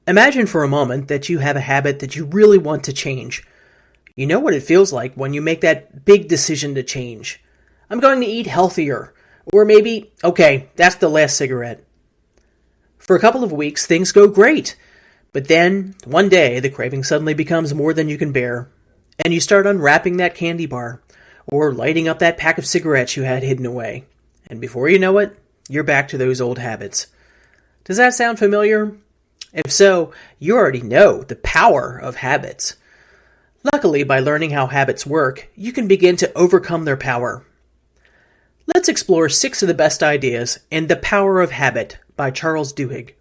Imagine for a moment that you have a habit that you really want to change. You know what it feels like when you make that big decision to change. I'm going to eat healthier. Or maybe, okay, that's the last cigarette. For a couple of weeks, things go great. But then, one day, the craving suddenly becomes more than you can bear. And you start unwrapping that candy bar, or lighting up that pack of cigarettes you had hidden away. And before you know it, you're back to those old habits. Does that sound familiar? If so, you already know the power of habits. Luckily, by learning how habits work, you can begin to overcome their power. Let's explore 6 of the best ideas in The Power of Habit by Charles Duhigg.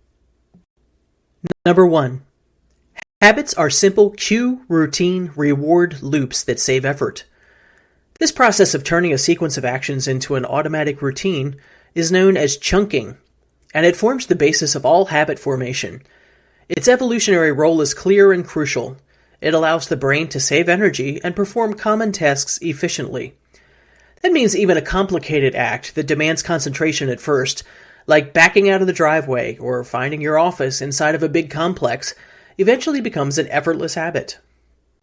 Number 1. Habits are simple cue, routine, reward loops that save effort. This process of turning a sequence of actions into an automatic routine is known as chunking, and it forms the basis of all habit formation. Its evolutionary role is clear and crucial. It allows the brain to save energy and perform common tasks efficiently. That means even a complicated act that demands concentration at first, like backing out of the driveway or finding your office inside of a big complex, eventually becomes an effortless habit.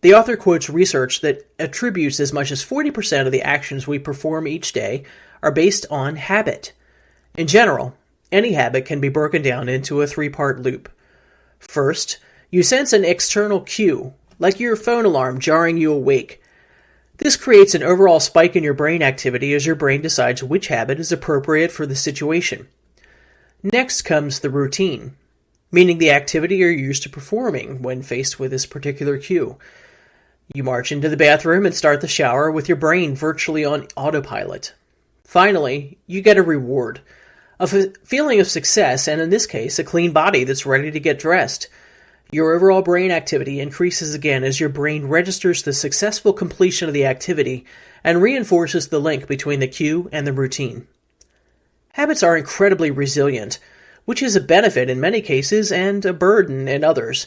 The author quotes research that attributes as much as 40% of the actions we perform each day are based on habit. In general, any habit can be broken down into a 3-part loop. First, you sense an external cue, like your phone alarm jarring you awake. This creates an overall spike in your brain activity as your brain decides which habit is appropriate for the situation. Next comes the routine, meaning the activity you're used to performing when faced with this particular cue. You march into the bathroom and start the shower with your brain virtually on autopilot. Finally, you get a reward, a feeling of success, and in this case, a clean body that's ready to get dressed. Your overall brain activity increases again as your brain registers the successful completion of the activity and reinforces the link between the cue and the routine. Habits are incredibly resilient, which is a benefit in many cases and a burden in others.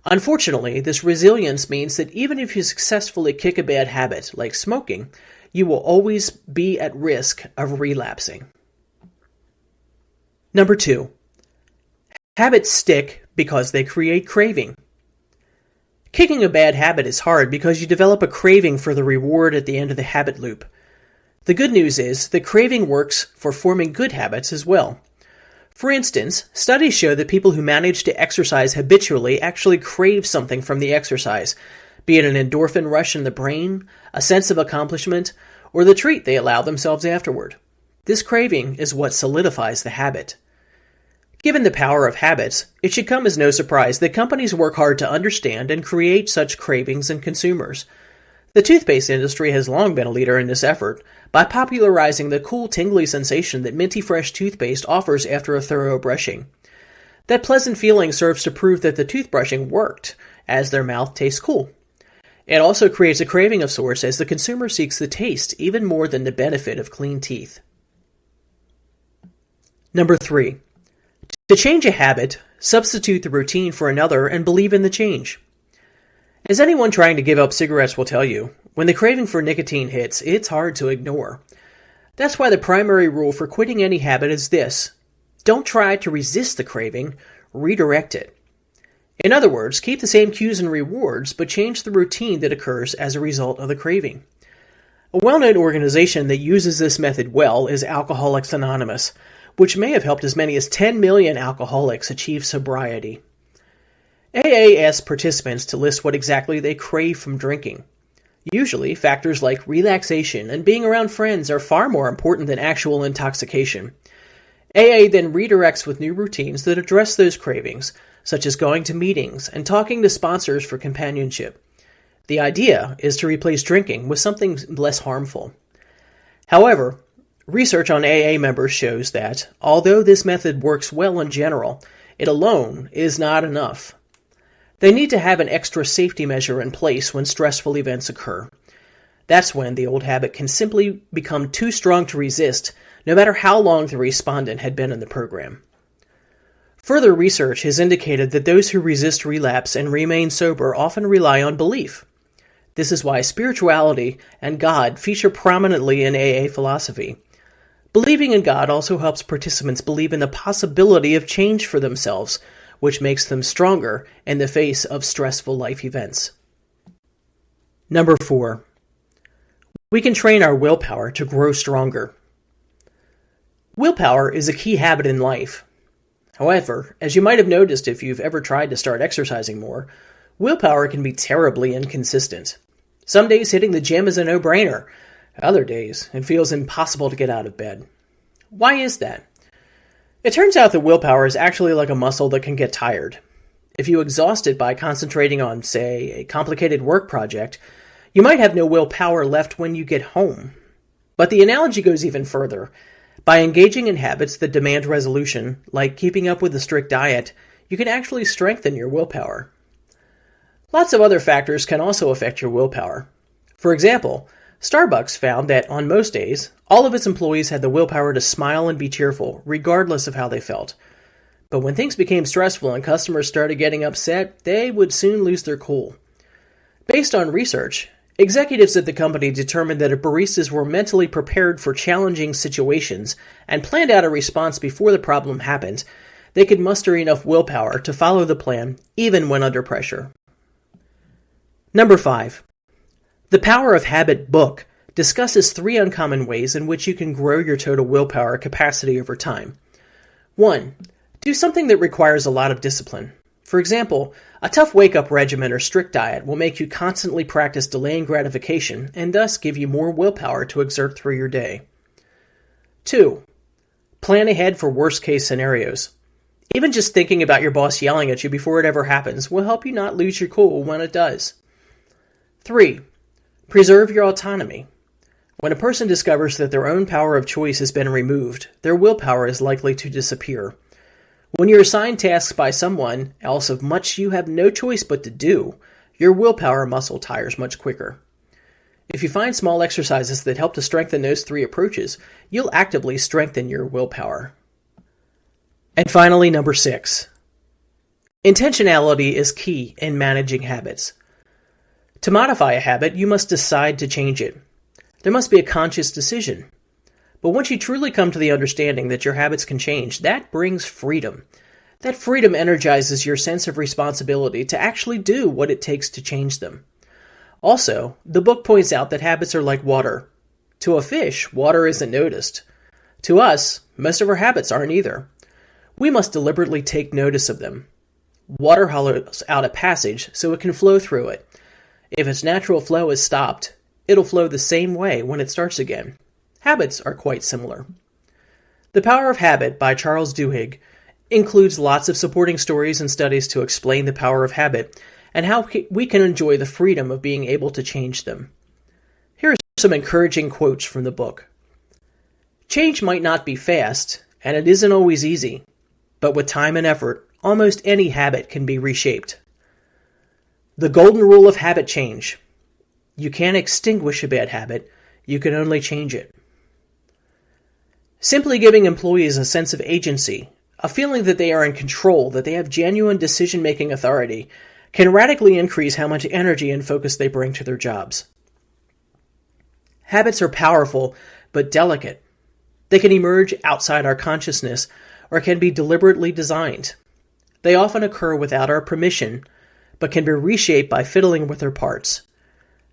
Unfortunately, this resilience means that even if you successfully kick a bad habit, like smoking, you will always be at risk of relapsing. Number 2. Habits stick because they create craving. Kicking a bad habit is hard because you develop a craving for the reward at the end of the habit loop. The good news is that craving works for forming good habits as well. For instance, studies show that people who manage to exercise habitually actually crave something from the exercise, be it an endorphin rush in the brain, a sense of accomplishment, or the treat they allow themselves afterward. This craving is what solidifies the habit. Given the power of habits, it should come as no surprise that companies work hard to understand and create such cravings in consumers. The toothpaste industry has long been a leader in this effort by popularizing the cool, tingly sensation that minty fresh toothpaste offers after a thorough brushing. That pleasant feeling serves to prove that the toothbrushing worked, as their mouth tastes cool. It also creates a craving of sorts as the consumer seeks the taste even more than the benefit of clean teeth. Number 3. To change a habit, substitute the routine for another and believe in the change. As anyone trying to give up cigarettes will tell you, when the craving for nicotine hits, it's hard to ignore. That's why the primary rule for quitting any habit is this: don't try to resist the craving, redirect it. In other words, keep the same cues and rewards, but change the routine that occurs as a result of the craving. A well-known organization that uses this method well is Alcoholics Anonymous, which may have helped as many as 10 million alcoholics achieve sobriety. AA asks participants to list what exactly they crave from drinking. Usually, factors like relaxation and being around friends are far more important than actual intoxication. AA then redirects with new routines that address those cravings, such as going to meetings and talking to sponsors for companionship. The idea is to replace drinking with something less harmful. However, research on AA members shows that, although this method works well in general, it alone is not enough. They need to have an extra safety measure in place when stressful events occur. That's when the old habit can simply become too strong to resist, no matter how long the respondent had been in the program. Further research has indicated that those who resist relapse and remain sober often rely on belief. This is why spirituality and God feature prominently in AA philosophy. Believing in God also helps participants believe in the possibility of change for themselves, which makes them stronger in the face of stressful life events. Number 4. We can train our willpower to grow stronger. Willpower is a key habit in life. However, as you might have noticed if you've ever tried to start exercising more, willpower can be terribly inconsistent. Some days hitting the gym is a no-brainer. Other days, it feels impossible to get out of bed. Why is that? It turns out that willpower is actually like a muscle that can get tired. If you exhaust it by concentrating on, say, a complicated work project, you might have no willpower left when you get home. But the analogy goes even further. By engaging in habits that demand resolution, like keeping up with a strict diet, you can actually strengthen your willpower. Lots of other factors can also affect your willpower. For example, Starbucks found that on most days, all of its employees had the willpower to smile and be cheerful, regardless of how they felt. But when things became stressful and customers started getting upset, they would soon lose their cool. Based on research, executives at the company determined that if baristas were mentally prepared for challenging situations and planned out a response before the problem happened, they could muster enough willpower to follow the plan even when under pressure. Number 5. The Power of Habit book discusses 3 uncommon ways in which you can grow your total willpower capacity over time. 1. Do something that requires a lot of discipline. For example, a tough wake-up regimen or strict diet will make you constantly practice delaying gratification and thus give you more willpower to exert through your day. 2. Plan ahead for worst-case scenarios. Even just thinking about your boss yelling at you before it ever happens will help you not lose your cool when it does. 3. Preserve your autonomy. When a person discovers that their own power of choice has been removed, their willpower is likely to disappear. When you're assigned tasks by someone else of much you have no choice but to do, your willpower muscle tires much quicker. If you find small exercises that help to strengthen those 3 approaches, you'll actively strengthen your willpower. And finally, number 6. Intentionality is key in managing habits. To modify a habit, you must decide to change it. There must be a conscious decision. But once you truly come to the understanding that your habits can change, that brings freedom. That freedom energizes your sense of responsibility to actually do what it takes to change them. Also, the book points out that habits are like water. To a fish, water isn't noticed. To us, most of our habits aren't either. We must deliberately take notice of them. Water hollows out a passage so it can flow through it. If its natural flow is stopped, it'll flow the same way when it starts again. Habits are quite similar. The Power of Habit by Charles Duhigg includes lots of supporting stories and studies to explain the power of habit and how we can enjoy the freedom of being able to change them. Here are some encouraging quotes from the book. Change might not be fast, and it isn't always easy, but with time and effort, almost any habit can be reshaped. The golden rule of habit change. You can't extinguish a bad habit, you can only change it. Simply giving employees a sense of agency, a feeling that they are in control, that they have genuine decision-making authority, can radically increase how much energy and focus they bring to their jobs. Habits are powerful, but delicate. They can emerge outside our consciousness or can be deliberately designed. They often occur without our permission, but can be reshaped by fiddling with their parts.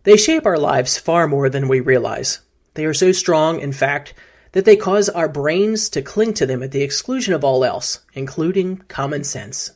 They shape our lives far more than we realize. They are so strong, in fact, that they cause our brains to cling to them at the exclusion of all else, including common sense.